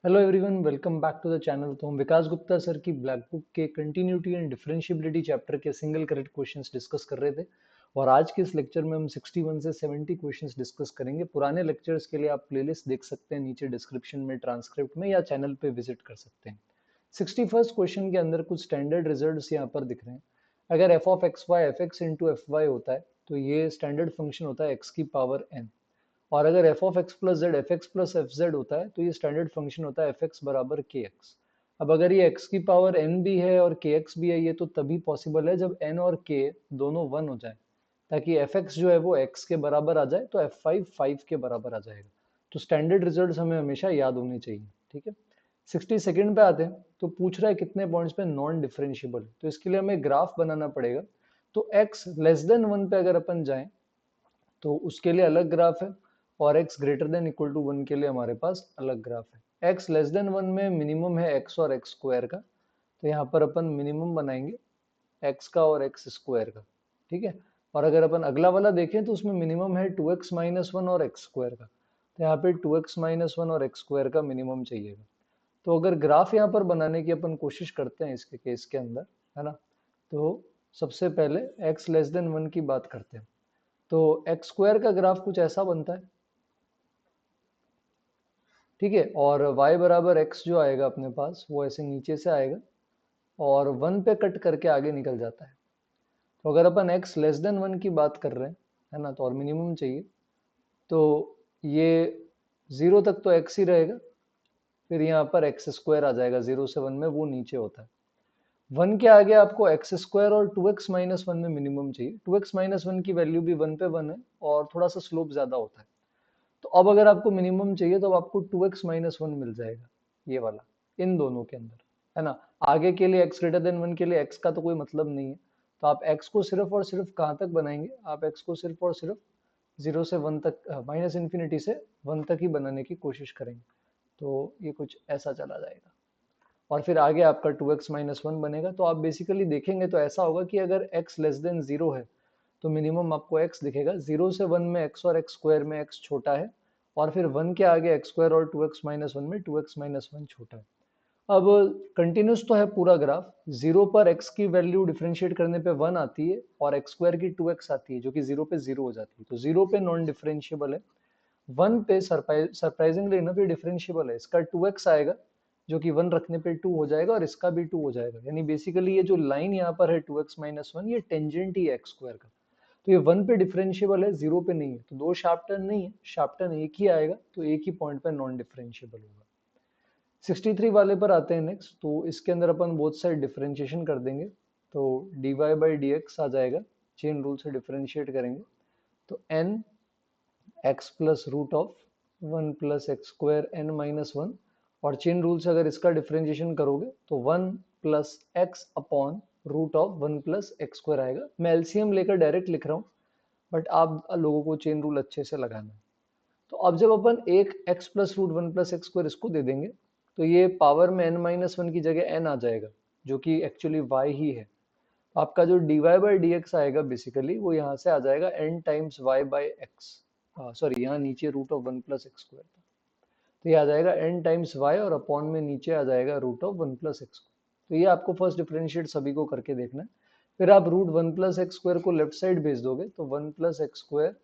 Hello everyone, welcome back to the channel. तो हम Vikas Gupta sir की ब्लैक बुक के कंटिन्यूटी एंड डिफरेंशिएबिलिटी चैप्टर के सिंगल करेक्ट क्वेश्चंस डिस्कस कर रहे थे। और आज के इस लेक्चर में हम 61 से 70 क्वेश्चंस डिस्कस करेंगे। पुराने लेक्चर्स के लिए आप प्लेलिस्ट देख सकते हैं नीचे डिस्क्रिप्शन में, ट्रांसक्रिप्ट में, या चैनल पे विजिट कर सकते हैं। 61st क्वेश्चन के अंदर कुछ स्टैंडर्ड रिजल्ट्स यहाँ पर दिख रहे हैं। अगर f of x y f x into f y होता है तो ये स्टैंडर्ड फंक्शन होता है एक्स की पावर एन। और अगर f of x plus z f x plus f z होता है तो ये स्टैंडर्ड फंक्शन होता है एफ एक्स बराबर के एक्स। अब अगर ये एक्स की पावर एन भी है और के एक्स भी है, ये तो तभी पॉसिबल है जब एन और के दोनों वन हो जाए, ताकि एफ एक्स जो है वो एक्स के बराबर आ जाए, तो एफ फाइव फाइव के बराबर आ जाएगा। तो स्टैंडर्ड रिजल्ट हमें हमेशा याद होने चाहिए। ठीक है, 62nd पे आते हैं। तो पूछ रहा है कितने पॉइंट्स पे नॉन डिफरेंशिएबल है, तो इसके लिए हमें ग्राफ बनाना पड़ेगा। तो x लेस देन 1 पे अगर अपन जाएं तो उसके लिए अलग ग्राफ है, और x greater than equal to 1 के लिए हमारे पास अलग ग्राफ है। x लेस देन 1 में मिनिमम है x और x स्क्वायर का, तो यहाँ पर अपन मिनिमम बनाएंगे x का और x स्क्वायर का। ठीक है, और अगर अपन अगला वाला देखें तो उसमें मिनिमम है 2x माइनस वन और x स्क्वायर का, तो यहाँ पे 2x माइनस वन और x स्क्वायर का मिनिमम चाहिएगा। तो अगर ग्राफ यहाँ पर बनाने की अपन कोशिश करते हैं इसके केस के अंदर, है ना, तो सबसे पहले x लेस देन 1 की बात करते हैं। तो एक्स स्क्वायर का ग्राफ कुछ ऐसा बनता है। ठीक है, और y बराबर x जो आएगा अपने पास वो ऐसे नीचे से आएगा और 1 पे कट करके आगे निकल जाता है। तो अगर अपन x लेस देन 1 की बात कर रहे हैं, है ना, तो और मिनिमम चाहिए, तो ये 0 तक तो x ही रहेगा, फिर यहाँ पर एक्स स्क्वायर आ जाएगा, 0 से 1 में वो नीचे होता है। 1 के आगे आपको एक्स स्क्वायर और 2x माइनस वन में मिनिमम चाहिए। 2x माइनस वन की वैल्यू भी 1 पे 1 है और थोड़ा सा स्लोप ज्यादा होता है। तो अब अगर आपको मिनिमम चाहिए तो अब आपको 2x माइनस वन मिल जाएगा, ये वाला, इन दोनों के अंदर, है ना। आगे के लिए x ग्रेटर देन 1 के लिए x का तो कोई मतलब नहीं है, तो आप x को सिर्फ और सिर्फ कहाँ तक बनाएंगे, आप x को सिर्फ और सिर्फ 0 से 1 तक, माइनस इन्फिनिटी से 1 तक ही बनाने की कोशिश करेंगे। तो ये कुछ ऐसा चला जाएगा, और फिर आगे आपका 2x माइनस वन बनेगा। तो आप बेसिकली देखेंगे तो ऐसा होगा कि अगर x लेस देन 0 है तो मिनिमम आपको x दिखेगा। 0 से 1 में x और x स्क्वायर में x छोटा है, और फिर 1 के आगे x स्क्वायर और 2x माइनस वन में 2x माइनस वन छोटा है। अब कंटिन्यूस तो है पूरा ग्राफ। 0 पर x की वैल्यू डिफरेंशिएट करने पे 1 आती है और x स्क्वायर की 2x आती है, जो कि 0 पे 0 हो जाती है। तो 0 पे नॉन डिफरेंशिएबल है, 1 पे सरप्राइजिंगली इनफ ये डिफरेंशिएबल है। इसका 2x आएगा जो कि 1 रखने पे 2 हो जाएगा, और इसका भी 2 हो जाएगा। यानी बेसिकली ये जो लाइन यहाँ पर है 2x माइनस वन, ये टेंजेंट ही है एक्स स्क्वायर का। तो ये 1 पे डिफरेंशिएबल है, 0 पे नहीं है। तो दो शार्प टर्न नहीं है, शार्प टर्न एक ही आएगा, तो एक ही पॉइंट पे नॉन डिफरेंशिएबल होगा। 63 वाले पर आते हैं नेक्स्ट। तो इसके अंदर अपन बोथ साइड डिफरेंशिएशन कर देंगे, तो dy बाई डी आ जाएगा, चेन रूल से डिफरेंशिएट करेंगे तो n x plus root of 1 plus x square n minus one, और चेन रूल से अगर इसका डिफरेंशिएशन करोगे तो 1 plus x upon root of 1 plus x square आएगा। मैं एलसीएम लेकर डायरेक्ट लिख रहा हूँ, बट आप लोगों को चेन रूल अच्छे से लगाना है। तो अब जब अपन एक x plus root 1 plus x square इसको दे देंगे, तो ये पावर में n माइनस वन की जगह n आ जाएगा, जो कि एक्चुअली y ही है। आपका जो dy बाई डी आएगा बेसिकली वो यहाँ से आ जाएगा n times y by x, sorry यहाँ नीचे root of 1 plus x square था, तो ये आ जाएगा n टाइम्स y, और अपॉन में नीचे आ जाएगा रूट ऑफ 1 प्लस एक्स। तो ये आपको फर्स्ट डिफरेंशिएट सभी को करके देखना है। फिर आप रूट 1 प्लस एक्स स्क्वायर को लेफ्ट साइड भेज दोगे तो 1 plus x square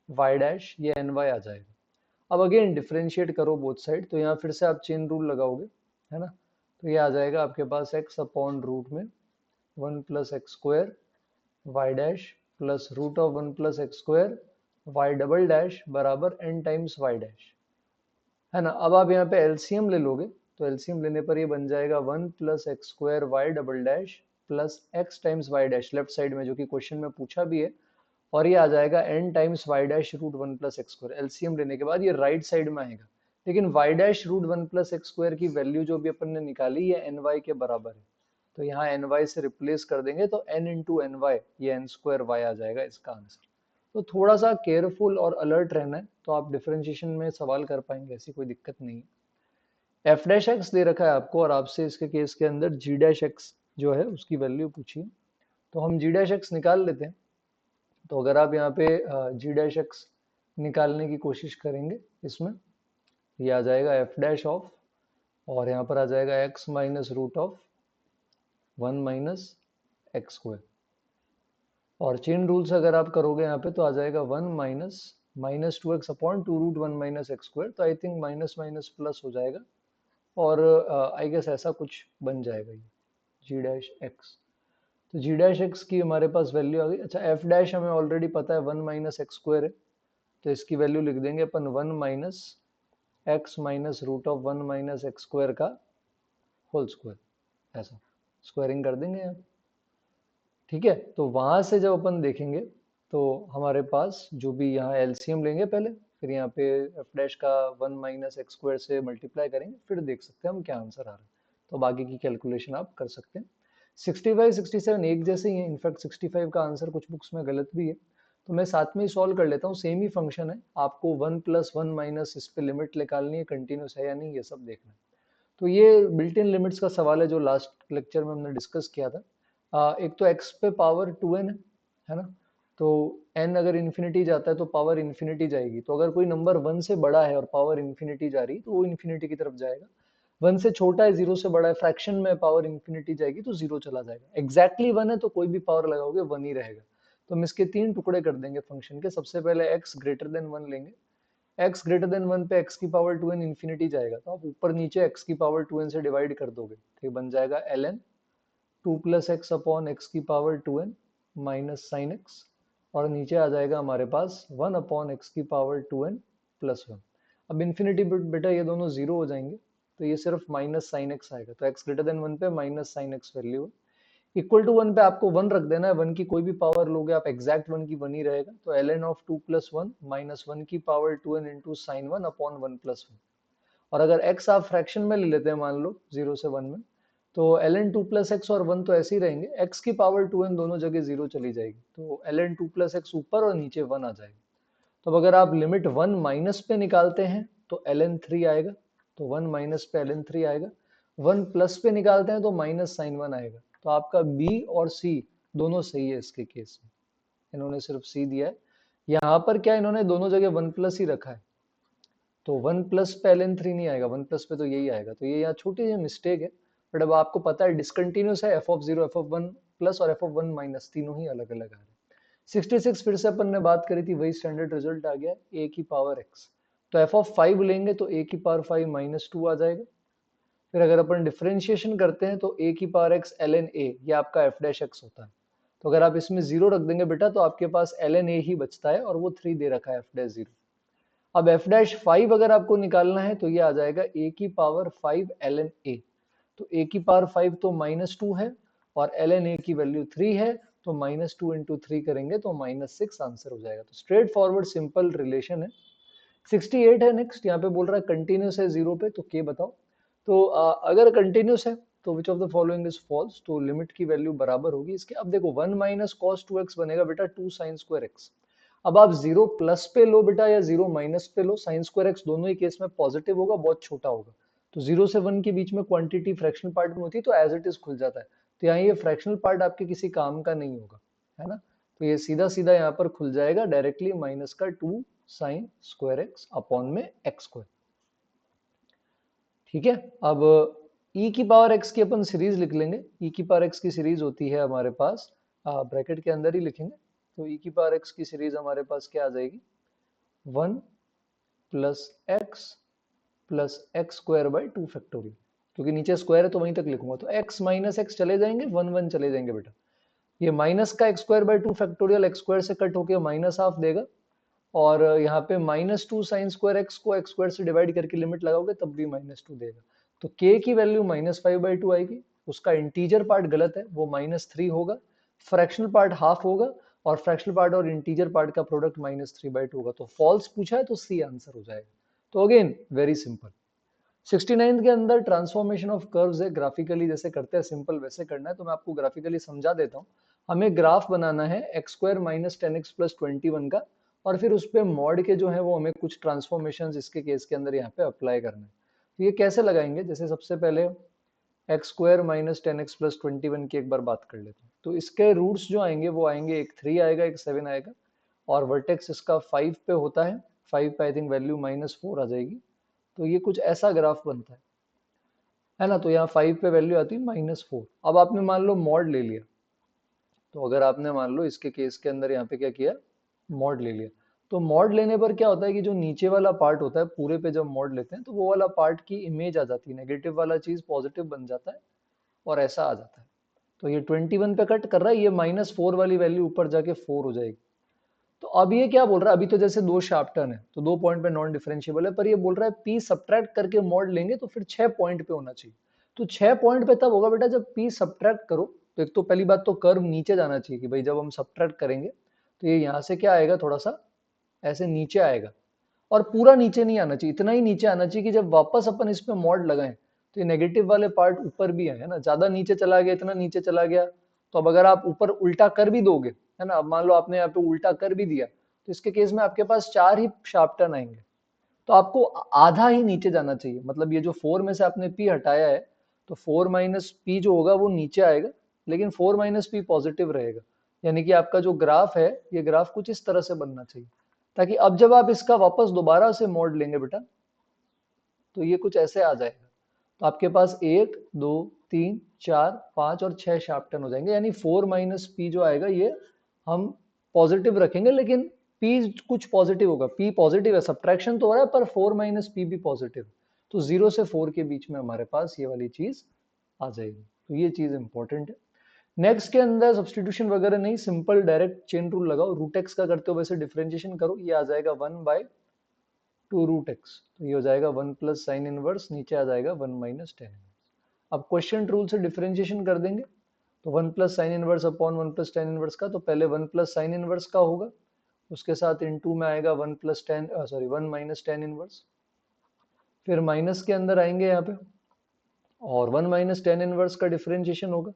y dash, ये एन वाई आ जाएगा। अब अगेन डिफरेंशिएट करो बोथ साइड, तो यहाँ फिर से आप चेन रूल लगाओगे, है ना। तो ये आ जाएगा आपके पास x अपॉन रूट में 1 plus x square y dash plus root of 1 plus x square y double dash बराबर n टाइम्स वाई डैश, है ना। अब आप यहाँ पे एलसीएम ले लोगे, तो एलसीएम लेने पर ये बन जाएगा 1 plus x square y double dash plus x times y dash left side में, जो कि क्वेश्चन में पूछा भी है, और ये आ जाएगा n times y dash root 1 plus x square. LCM लेने के बाद ये राइट साइड में आएगा, लेकिन y dash root 1 plus x square की वैल्यू जो भी अपन ने निकाली ये एन वाई के बराबर है, तो यहाँ एन वाई से रिप्लेस कर देंगे तो n इंटू एन वाई, ये एन स्क्वायर वाई आ जाएगा इसका आंसर। तो थोड़ा सा केयरफुल और अलर्ट रहना है, तो आप डिफरेंशिएशन में सवाल कर पाएंगे, ऐसी कोई दिक्कत नहीं है। एफ डैश एक्स दे रखा है आपको, और आपसे इसके केस के अंदर जी डैश एक्स जो है उसकी वैल्यू पूछी है, तो हम जी डैश एक्स निकाल लेते हैं। तो अगर आप यहाँ पे जी डैश एक्स निकालने की कोशिश करेंगे इसमें, ये आ जाएगा एफ डैश ऑफ और यहाँ पर आ जाएगा x minus root of 1 minus x square. और चेन रूल्स अगर आप करोगे यहाँ पे तो आ जाएगा 1 minus minus 2x upon 2 root 1 minus x square. तो I think minus minus plus हो जाएगा और आई गेस ऐसा कुछ बन जाएगा ये जी डैश एक्स। तो जी डैश एक्स की हमारे पास वैल्यू आ गई। अच्छा एफ डैश हमें ऑलरेडी पता है 1 माइनस एक्स स्क्वायर है, तो इसकी वैल्यू लिख देंगे अपन 1 minus x minus root of 1 minus x square का होल स्क्वायर, ऐसा स्क्वायरिंग कर देंगे आप। ठीक है, तो वहां से जब अपन देखेंगे तो हमारे पास जो भी यहाँ एलसीएम लेंगे पहले, फिर यहाँ पे एफ डैश का 1 माइनस एक्स स्क्वायर से मल्टीप्लाई करेंगे, फिर देख सकते हैं हम क्या आंसर आ रहा है। तो बाकी की कैलकुलेशन आप कर सकते हैं। 65 67 एक जैसे ही है, इनफैक्ट 65 का आंसर कुछ बुक्स में गलत भी है, तो मैं साथ में ही सॉल्व कर लेता हूँ। सेम ही फंक्शन है, आपको 1 प्लस 1 माइनस इस पे लिमिट निकालनी है, कंटिन्यूस है या नहीं ये सब देखना है। तो ये बिल्ट इन लिमिट्स का सवाल है जो लास्ट लेक्चर में हमने डिस्कस किया था। एक तो x पे पावर 2n है ना, तो n अगर इन्फिनिटी जाता है तो पावर इन्फिनिटी जाएगी। तो अगर कोई नंबर 1 से बड़ा है और पावर इन्फिनिटी जा रही तो वो इन्फिनिटी की तरफ जाएगा। 1 से छोटा है, 0 से बड़ा है, फ्रैक्शन में पावर इन्फिनिटी जाएगी तो 0 चला जाएगा। एग्जैक्टली 1 है तो कोई भी पावर लगाओगे 1 ही रहेगा। तो हम इसके 3 टुकड़े कर देंगे फंक्शन के। सबसे पहले x ग्रेटर देन 1 लेंगे। x ग्रेटर देन 1 पे x की पावर 2n इन्फिनिटी जाएगा, तो आप ऊपर नीचे x की पावर 2n से डिवाइड कर दोगे, तो ये बन जाएगा ln 2 plus x upon X की power 2n minus sine X. और नीचे आ जाएगा हमारे पास 1 अपॉन एक्स की पावर 2n प्लस 1। अब इन्फिनिटी बेटा ये दोनों जीरो हो जाएंगे, तो ये सिर्फ माइनस साइन एक्स आएगा। तो x ग्रेटर देन 1 पे माइनस साइन एक्स वैल्यू है। इक्वल टू 1 पे आपको 1 रख देना है, 1 की कोई भी पावर लोगे आप एग्जैक्ट 1 की 1 ही रहेगा। तो ln ऑफ 2 प्लस 1 माइनस 1 की power 2n into sine 1 upon 1 plus 1। और अगर x आप फ्रैक्शन में ले लेते हैं मान लो 0 से 1 में, तो ln 2 प्लस एक्स और 1 तो ऐसे ही रहेंगे, x की पावर 2n दोनों जगह 0 चली जाएगी, तो ln 2 प्लस एक्स ऊपर और नीचे 1 आ जाएगा। तो अब अगर आप लिमिट 1 माइनस पे निकालते हैं तो ln 3 आएगा, तो 1 माइनस पे ln 3 आएगा। 1 प्लस पे निकालते हैं तो माइनस साइन 1 आएगा। तो आपका b और c दोनों सही है इसके केस में, इन्होंने सिर्फ c दिया है। यहाँ पर क्या इन्होंने दोनों जगह 1 प्लस ही रखा है, तो 1 प्लस पे ln 3 नहीं आएगा, 1 प्लस पे तो यही आएगा। तो ये यहाँ छोटी सी मिस्टेक है, बट अब आपको पता है डिसकंटिन्यूस है, f of 0 f of 1 plus और f ऑफ 1 माइनस तीनों ही अलग अलग आ रहे हैं। 66 फिर से अपन ने बात करी थी, वही स्टैंडर्ड रिजल्ट आ गया, a की पावर x। तो f ऑफ 5 लेंगे तो a की पावर 5 माइनस 2 आ जाएगा। फिर अगर अपन डिफरेंशिएशन करते हैं तो a की पावर x ln a, ये आपका f डैश x होता है। तो अगर आप इसमें 0 रख देंगे बेटा तो आपके पास ln a ही बचता है, और वो 3 दे रखा है f डैश 0। अब f डैश 5 अगर आपको निकालना है तो ये आ जाएगा a की पावर 5 ln a। तो a की पावर 5 तो माइनस 2 है और ln a की वैल्यू 3 है, तो माइनस 2 इंटू 3 करेंगे तो माइनस 6 आंसर हो जाएगा। तो स्ट्रेट फॉरवर्ड सिंपल रिलेशन है। 68 है नेक्स्ट, यहाँ पे बोल रहा है कंटिन्यूस है 0 पे, तो के बताओ। तो अगर कंटिन्यूस है तो which of the following is false, तो लिमिट की वैल्यू बराबर होगी इसके। अब देखो 1 माइनस कॉस 2x बनेगा बेटा 2 साइन स्क्वायर एक्स। अब आप 0 प्लस पे लो बेटा या 0 माइनस पे लो, साइन स्क्वायर एक्स दोनों ही केस में पॉजिटिव होगा, बहुत छोटा होगा। तो 0 से 1 के बीच में क्वांटिटी फ्रैक्शनल पार्ट में होती है तो एज इट इज खुल जाता है। तो यहाँ ये फ्रैक्शनल पार्ट आपके किसी काम का नहीं होगा, है ना। तो ये सीधा सीधा यहाँ पर खुल जाएगा डायरेक्टली, माइनस का 2 साइन स्क्वायर एक्स अपॉन में एक्स स्क्वायर। ठीक है, अब e की पावर x की अपन सीरीज लिख लेंगे। e की पावर x की सीरीज होती है हमारे पास, ब्रैकेट के अंदर ही लिखेंगे। तो e की पावर x की सीरीज हमारे पास क्या आ जाएगी, 1 plus x square by 2 factorial, क्योंकि नीचे स्क्वायर है तो वहीं तक लिखूंगा। तो x माइनस एक्स चले जाएंगे, 1 1 चले जाएंगे बेटा। ये माइनस का x square by 2 factorial x square से कट होकर माइनस हाफ देगा, और यहाँ पे माइनस 2 साइन स्क्वायर एक्स को एक्स स्क्वायर से डिवाइड करके लिमिट लगाओगे तब भी माइनस 2 देगा। तो k की वैल्यू माइनस 5/2 आएगी। उसका इंटीजर पार्ट गलत है, वो माइनस 3 होगा, फ्रैक्शनल पार्ट हाफ होगा, और फ्रैक्शनल पार्ट और इंटीजर पार्ट का प्रोडक्ट माइनस 3/2 होगा। तो फॉल्स पूछा है तो सी आंसर हो जाएगा। तो अगेन वेरी सिंपल। 69 के अंदर ट्रांसफॉर्मेशन ऑफ कर्व्स है, ग्राफिकली जैसे करते हैं सिंपल वैसे करना है। तो मैं आपको ग्राफिकली समझा देता हूँ। हमें ग्राफ बनाना है x square minus 10x plus 21 का, और फिर उस पर मॉड के जो है वो हमें कुछ ट्रांसफॉर्मेशन इसके केस के अंदर यहाँ पे अप्लाई करना है। तो ये कैसे लगाएंगे, जैसे सबसे पहले x square minus 10x plus 21 की एक बार बात कर लेते हैं। तो इसके रूट्स जो आएंगे वो आएंगे, एक 3 आएगा, एक 7 आएगा, और वर्टेक्स इसका 5 पे होता है। 5 पे आई थिंक वैल्यू माइनस 4 आ जाएगी। तो ये कुछ ऐसा ग्राफ बनता है। है ना। तो यहाँ 5 पे वैल्यू आती है -4। अब आपने मान लो मॉड ले लिया, तो अगर आपने मान लो इसके केस के अंदर यहाँ पे क्या किया, मॉड ले लिया, तो मॉड लेने पर क्या होता है कि जो नीचे वाला पार्ट होता है पूरे पे जब मॉड लेते हैं तो वो वाला पार्ट की इमेज आ जाती है, नेगेटिव वाला चीज पॉजिटिव बन जाता है और ऐसा आ जाता है। तो ये 21 पे कट कर रहा है, ये -4 वाली वैल्यू ऊपर जाके 4 हो जाएगी। तो अब ये क्या बोल रहा है, अभी तो जैसे 2 शार्प टर्न है तो 2 पॉइंट पे नॉन डिफरेंशिएबल है, पर ये बोल रहा है पी सब्ट्रैक्ट करके मॉड लेंगे तो फिर 6 पॉइंट पे होना चाहिए। तो 6 पॉइंट पे तब होगा बेटा जब पी सब्ट्रैक्ट करो। तो एक तो पहली बात तो कर्व नीचे जाना चाहिए कि भाई जब हम सब्ट्रैक्ट करेंगे तो ये यहाँ से क्या आएगा, थोड़ा सा ऐसे नीचे आएगा, और पूरा नीचे नहीं आना चाहिए, इतना ही नीचे आना चाहिए कि जब वापस अपन इस पे मॉड लगाएं तो ये नेगेटिव वाले पार्ट ऊपर भी है ना। ज्यादा नीचे चला गया, इतना नीचे चला गया, तो अब अगर आप ऊपर उल्टा कर भी दोगे, है ना, अब मान लो आपने यहाँ पे उल्टा कर भी दिया, तो इसके केस में आपके पास 4 ही शार्प टर्न आएंगे। तो आपको आधा ही नीचे जाना चाहिए, मतलब ये जो 4 में से आपने पी हटाया है तो 4 माइनस पी जो होगा वो नीचे आएगा, लेकिन 4 माइनस पी पॉजिटिव रहेगा। यानी कि आपका जो ग्राफ है, ये ग्राफ कुछ इस तरह से बनना चाहिए, ताकि अब जब आप इसका वापस दोबारा से मोड लेंगे बेटा तो ये कुछ ऐसे आ जाएगा। तो आपके पास 1 2 3 4 5 और 6 शार्प टर्न हो जाएंगे, यानी 4 माइनस पी जो आएगा ये हम पॉजिटिव रखेंगे, लेकिन पी कुछ पॉजिटिव होगा, पी पॉजिटिव है, सब्ट्रैक्शन तो हो रहा है पर 4 माइनस पी भी पॉजिटिव। तो 0 से 4 के बीच में हमारे पास ये वाली चीज आ जाएगी। तो ये चीज इंपॉर्टेंट है। नेक्स्ट के अंदर सब्सटीट्यूशन वगैरह नहीं, सिंपल डायरेक्ट चेन रूल लगाओ, रूट एक्स का करते हो वैसे डिफरेंशिएशन करो, ये आ जाएगा 1/2 रूट एक्स। तो ये हो जाएगा 1 प्लस साइन इनवर्स, नीचे आ जाएगा 1 माइनस टेन इनवर्स। अब क्वेश्चन रूल से डिफरेंशिएशन कर देंगे, तो 1 plus sine inverse upon 1 plus tan inverse का, तो पहले 1 प्लस साइन इनवर्स का होगा, उसके साथ इनटू में आएगा 1 plus ten, sorry 1 minus tan inverse, फिर माइनस के अंदर आएंगे यहाँ पे और 1 माइनस टेन इनवर्स का डिफरेंशिएशन होगा,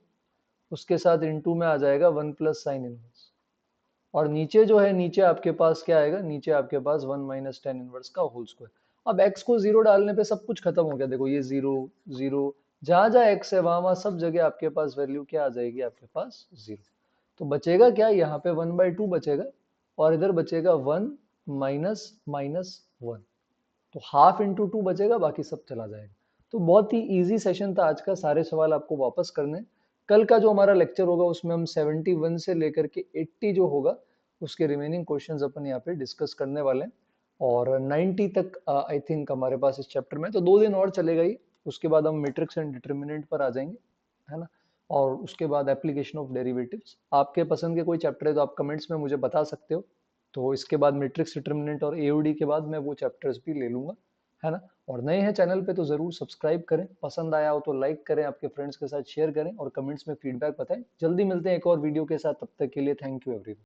उसके साथ इनटू में आ जाएगा 1 प्लस साइन इनवर्स, और नीचे जो है, नीचे आपके पास क्या आएगा, नीचे आपके पास 1 माइनस टेन इनवर्स का होल स्क्वायर। अब x को 0 डालने पे सब कुछ खत्म हो गया, देखो ये 0 0, जहां जहां x है वहां वहां सब जगह आपके पास वैल्यू क्या आ जाएगी, आपके पास 0। तो बचेगा क्या, यहाँ पे 1/2 बचेगा और इधर बचेगा 1 माइनस माइनस 1, तो हाफ इंटू 2 बचेगा, बाकी सब चला जाएगा। तो बहुत ही इजी सेशन था आज का, सारे सवाल आपको वापस करने। कल का जो हमारा लेक्चर होगा उसमें हम 71 से लेकर के 80 जो होगा उसके रिमेनिंग क्वेश्चंस अपन यहाँ पे डिस्कस करने वाले हैं, और 90 तक आई थिंक हमारे पास इस चैप्टर में, तो 2 दिन और चलेगा ये। उसके बाद हम मैट्रिक्स एंड डिटरमिनेंट पर आ जाएंगे, है ना, और उसके बाद एप्लीकेशन ऑफ डेरिवेटिव्स। आपके पसंद के कोई चैप्टर है तो आप कमेंट्स में मुझे बता सकते हो, तो इसके बाद मैट्रिक्स डिटरमिनेंट और एओडी के बाद मैं वो चैप्टर्स भी ले लूंगा, है ना। और नए हैं चैनल पे तो जरूर सब्सक्राइब करें, पसंद आया हो तो लाइक करें, आपके फ्रेंड्स के साथ शेयर करें और कमेंट्स में फीडबैक बताएं। जल्दी मिलते हैं एक और वीडियो के साथ, तब तक के लिए थैंक यू एवरीवन।